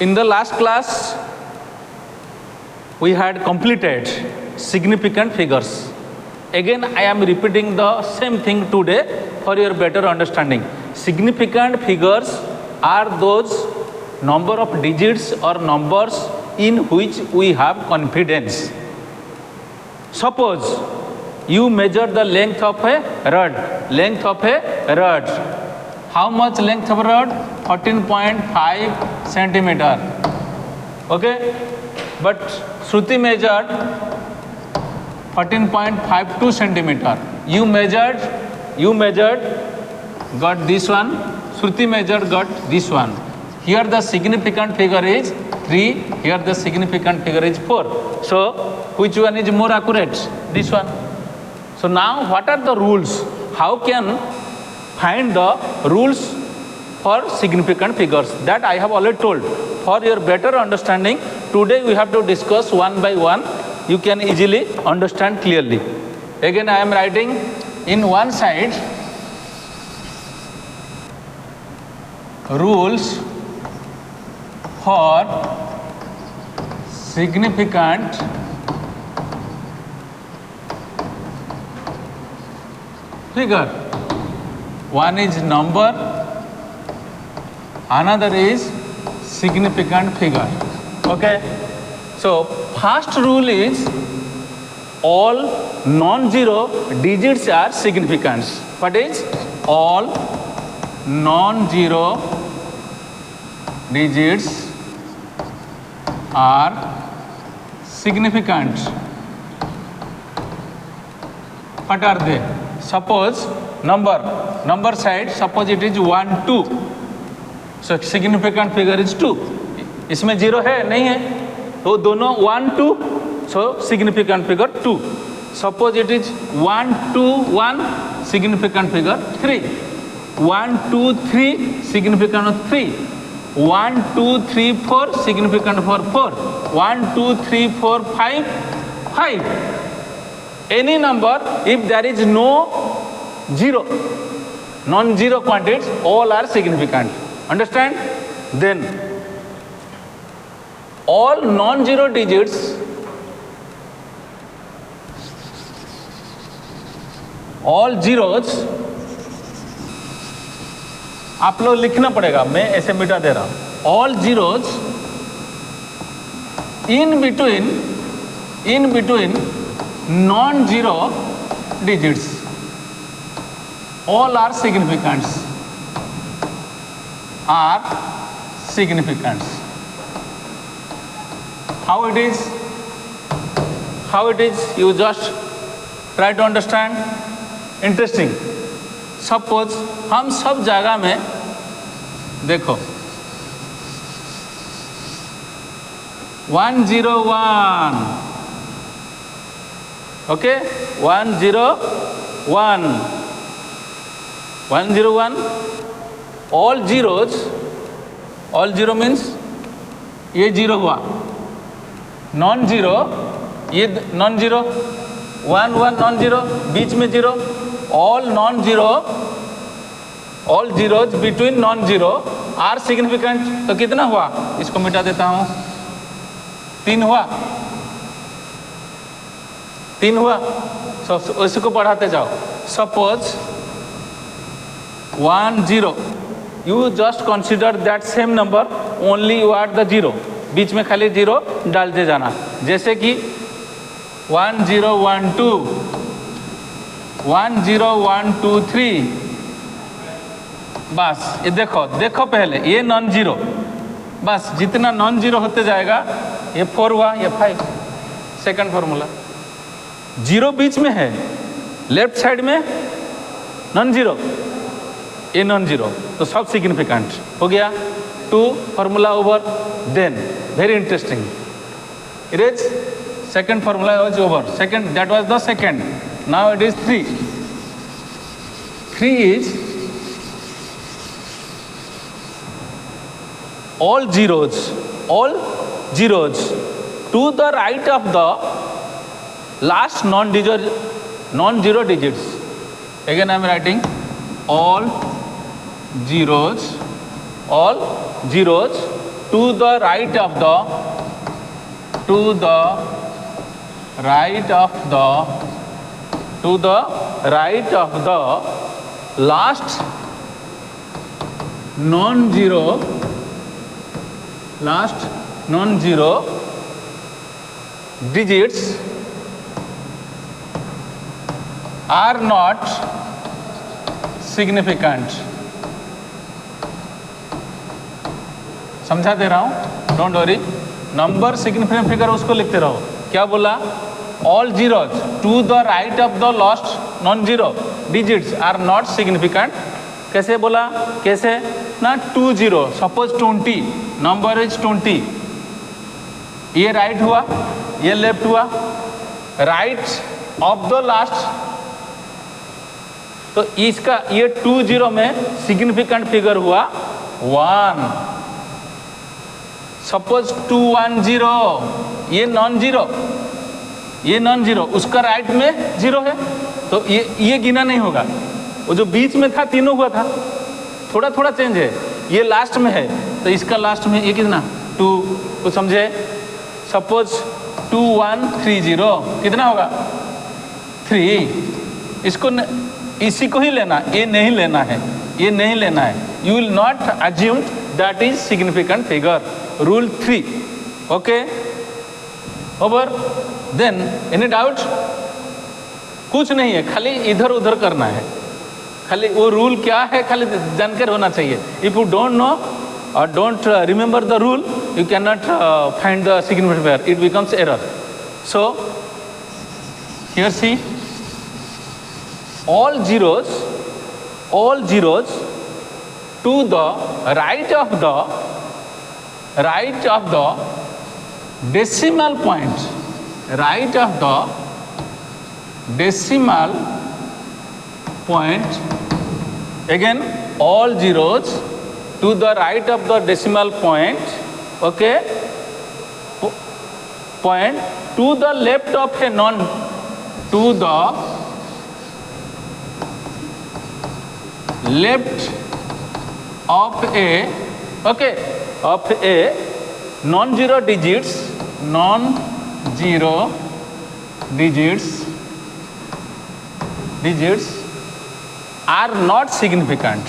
In the last class, we had completed significant figures. Again, I am repeating the same thing today for your better understanding. Significant figures are those number of digits or numbers in which we have confidence. Suppose you measure the length of a rod. How much length of a rod? 14.5 centimeter. Okay, but Shruti measured 14.52 centimeter. You measured, got this one. Shruti measured, got this one. Here the significant figure is 3. Here the significant figure is 4. So which one is more accurate? This one. So now what are the rules? How can find the rules for significant figures? That I have already told. For your better understanding, today we have to discuss one by one. You can easily understand clearly. Again, I am writing in one side rules for significant figure. One is number, another is significant figure. Okay. So first rule is all non-zero digits are significant. What is? All non-zero digits are significant. What are they? Suppose number side, suppose it is 1 2. So significant figure is 2. इसमें 0 है नहीं है तो दोनों 1 2. So significant figure 2. Suppose it is 1 2 1, significant figure 3. 1 2 3, significant 3. 1 2 3 4, significant for 4. 1 2 3 4 5 5. Any number, if there is no zero, non-zero quantities, all are significant. Understand? Then all non-zero digits, all zeros, आप लोग लिखना पड़ेगा, मैं ऐसे मिटा दे रहा हूं. All zeros in between non-zero digits, all are significant. How it is? You just try to understand. Interesting. Suppose हम सब जगह में देखो 101. Okay, 101. All zeros, all zero means ये जीरो हुआ, नॉन जीरो ये नॉन जीरो, 1 1 नॉन जीरो, बीच में zero. All non zero, all zeros between non zero are significant. तो कितना हुआ? इसको मिटा देता हूं. 3 हुआ. So इसको बढ़ाते जाओ. Suppose 1 0. You just consider that same number, only you add the 0. बीच में खाली 0 डालते जाना. जैसे कि 1 0 1 2, 1 0 1 2 3. बस ये देखो पहले ये नॉन जीरो. बस जितना नॉन जीरो होते जाएगा, ये 4 हुआ, ये 5. Second formula. जीरो बीच में है, लेफ्ट साइड में नॉन जीरो, ये नॉन जीरो, तो सब सिग्निफिकेंट हो गया. 2 formula over. Then very interesting, it is second formula was over. Second, that was the second. Now it is 3. 3 is all zeros to the right of the last non-zero digits. Again I am writing all zeros to the right of the last non-zero digits are not significant. समझा दे रहा हूं, don't worry. Number significant figure उसको लिखते रहो. क्या बोला? All zeros to the right of the last non zero digits are not significant. कैसे बोला? कैसे ना? 20, सपोज 20, नंबर इज 20. ये राइट हुआ, ये लेफ्ट हुआ. राइट ऑफ द लास्ट, तो इसका ये 20 में सिग्निफिकेंट फिगर हुआ 1. सपोज 210, ये नॉन जीरो, उसका राइट में 0 है, तो ये गिना नहीं होगा. वो जो बीच में था तीनों हुआ था, थोड़ा थोड़ा चेंज है. ये लास्ट में है, तो इसका लास्ट में ये कितना 2 को समझे. सपोज 2130 कितना होगा 3. इसी को ही लेना, ये नहीं लेना है, ये नहीं लेना है. You will not assume that is significant figure. Rule 3. Okay, over. Then any doubt? कुछ नहीं है, खाली इधर उधर करना है. खाली वो रूल क्या है खाली जानकर होना चाहिए. If you don't know or don't remember the rule, you cannot find the significant figure. It becomes error. So here see, all zeros to the right of the decimal point, right of the decimal point. Again, all zeros to the right of the decimal point, okay, point to the left of a to the left of a, okay, of a non-zero digits are not significant.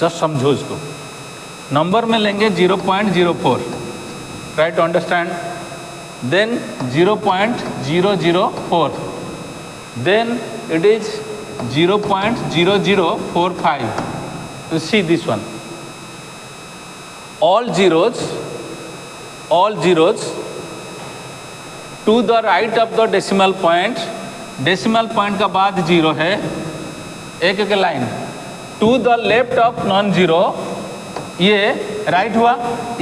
जस्ट समझो इसको. नंबर में लेंगे 0.04, try to understand. Then 0.004, then it is 0.0045. You see this one. All zeros to the right of the decimal point. Decimal point का बाद 0 है, एक एक line. To the left of non zero, ये राइट हुआ.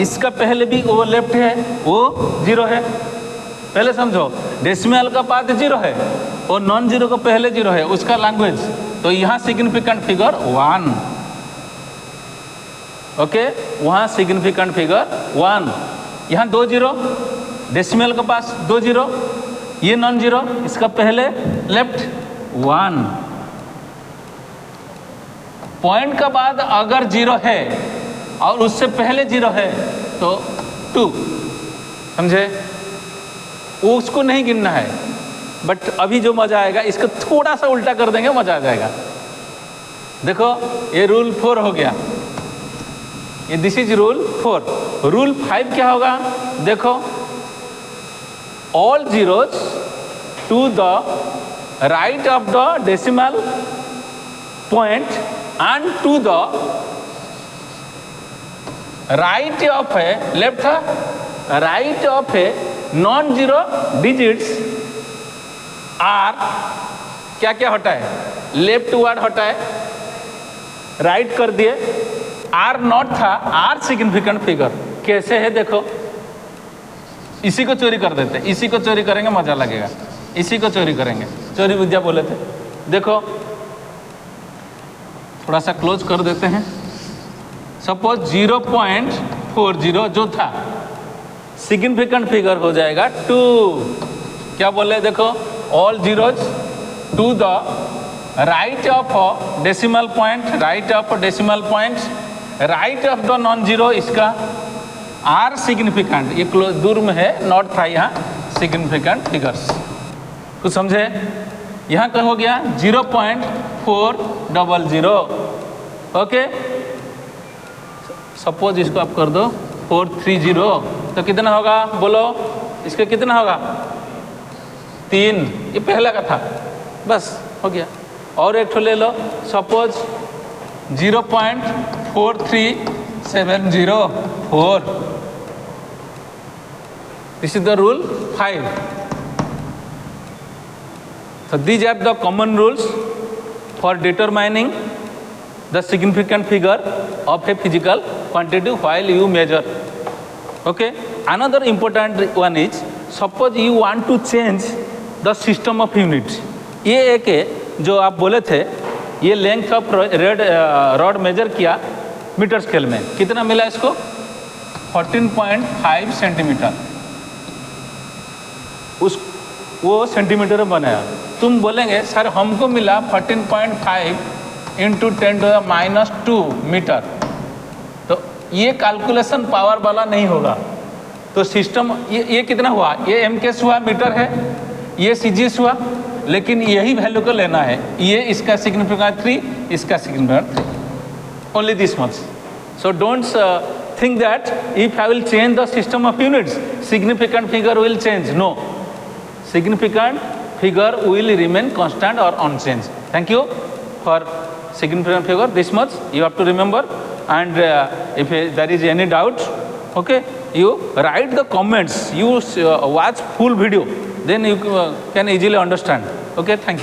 इसका पहले भी वो लेफ्ट है, वो 0 है. पहले समझो, डेसिमल का बाद 0 है और नॉन जीरो का पहले 0 है, उसका लैंग्वेज. तो यहाँ सिग्निफिकेंट फिगर 1. ओके, वहाँ सिग्निफिकेंट फिगर 1. यहाँ 2 0, डेसिमल के पास 2 0, ये नॉन जीरो, इसका पहले लेफ्ट 1. पॉइंट का बाद अगर 0 है और उससे पहले 0 है तो 2. समझे? उसको नहीं गिनना है. बट अभी जो मजा आएगा, इसको थोड़ा सा उल्टा कर देंगे, मजा आ जाएगा. देखो, ये रूल 4 हो गया. ये दिस इज रूल 4. रूल 5 क्या होगा? देखो, all zeros to the right of the decimal point and to the right of a left right of a non-zero digits are क्या क्या हटा है? लेफ्ट वर्ड हटा है, राइट कर दिए. आर नॉट था, आर सिग्निफिकेंट फिगर. कैसे है देखो, इसी को चोरी कर देते, इसी को चोरी करेंगे मजा लगेगा. इसी को चोरी करेंगे, चोरी विद्या बोले थे. देखो, थोड़ा सा क्लोज कर देते हैं. सपोज 0.40 जो था सिग्निफिकेंट फिगर हो जाएगा 2. क्या बोले? देखो, all zeros to the right of decimal point, right of decimal points, right of the non-zero इसका आर सिग्निफिकेंट, ये दूर में है, नॉट था यहाँ सिग्निफिकेंट फिगर्स। कुछ समझे? यहाँ का हो गया 0.400। ओके, सपोज इसको आप कर दो 430, तो कितना होगा बोलो? इसका कितना होगा? 3, ये पहला का था, बस हो गया। और एक ठो ले लो, suppose 0.43704। This is the rule 5। So these are the common rules for determining the significant figure of a physical quantity while you measure. Okay. Another important one is, suppose you want to change the system of units. ये एक है जो आप बोले थे, ये length of rod major किया metre scale में, कितना मिला इसको? 14.5 सेंटीमीटर। वो सेंटीमीटर में बनाया। तुम बोलेंगे सर हमको मिला 14.5 इंटू 10⁻² मीटर, तो ये कैलकुलेशन पावर वाला नहीं होगा। तो सिस्टम ये कितना हुआ? ये MKs हुआ, मीटर है, ये CGS हुआ, लेकिन यही वैल्यू को लेना है। ये इसका सिग्निफिकेंट 3, इसका significant 3, only this much. So don't think that if I will change the system of units significant figure will change. No, significant figure will remain constant or unchanged. Thank you for significant figure. This much you have to remember, and if there is any doubt, okay, you write the comments. You watch full video, then you can easily understand. Okay, thank you.